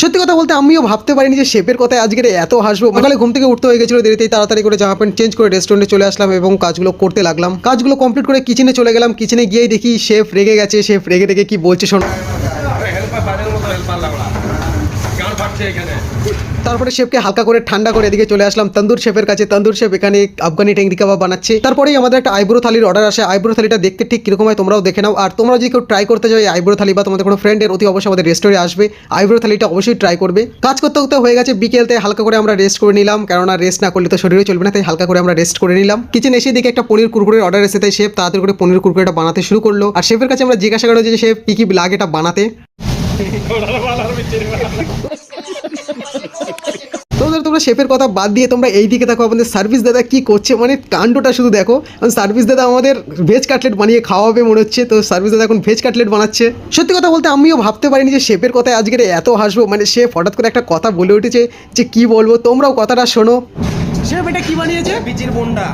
সত্যি কথা বলতে আমিও ভাবতে পারিনি যে শেফের কথায় আজকে এত হাসবো। সকালে ঘুম থেকে উঠতে হয়ে গেছিল দেরিতেই, তাড়াতাড়ি করে জামা প্যান্ট চেঞ্জ করে রেস্টুরেন্টে চলে আসলাম এবং কাজগুলো করতে লাগলাম। কাজগুলো কমপ্লিট করে কিচেনে চলে গেলাম। কিচেনে গিয়েই দেখি শেফ রেগে গেছে। শেফ রেগে রেগে কি বলছে শোনো। তারপরে শেফকে হালকা করে ঠান্ডা করে এদিকে চলে আসলাম তন্দুর শেফের কাছে। তন্দুর শেফ এখানে আফগানি টেংরি কাবাব বানাচ্ছে। তারপরেই আমাদের একটা আইব্রো থালির অর্ডার আসে। আইব্রো থালিটা দেখতে ঠিক কিরকম হয় তোমরাও দেখে নাও। আর তোমরা যদি কেউ ট্রাই করতে যাও এই আইব্রো থালি বা তোমাদের কোনো ফ্রেন্ডের, অতি অবশ্যই আমাদের রেস্টুরেন্টে আসবে, আইব্রো থালিটা অবশ্যই ট্রাই করবে। কাজ করতে করতে হয়ে গেছে বিকেলতে, হালকা করে আমরা রেস্ট করে নিলাম, কেননা রেস্ট না করলে তো শরীরে চলবে না, তাই হালকা করে আমরা রেস্ট করে নিলাম। কিচেন এসে দিকে একটা পনির কুরকুরের অর্ডার এসে, তাই শেফ তাড়াতাড়ি করে পনির কুরকুরেটা বানাতে শুরু করলো। আর শেফের কাছে আমরা জিজ্ঞাসা করলো যে শেফ কি কি লাগে এটা বানাতে। তোমরা শেফের কথা বাদ দিয়ে তোমরা এই দিকে দেখো আমাদের সার্ভিস দাদা কি করছে, মানে কাণ্ডটা শুধু দেখো। সার্ভিস দাদা আমাদের ভেজ কাটলেট বানিয়ে খাওয়াবে মনে হচ্ছে। তো সার্ভিস দাদা এখন ভেজ কাটলেট বানাচ্ছে। সত্যি কথা বলতে আমিও ভাবতে পারিনি যে শেফের কথায় আজকে এত হাসবো। মানে শেফ হঠাৎ করে একটা কথা বলে উঠেছে যে কি বলবো, তোমরাও কথাটা শোনো। শেফ এটা কি বানিয়েছে? বিচির বোন্ডা।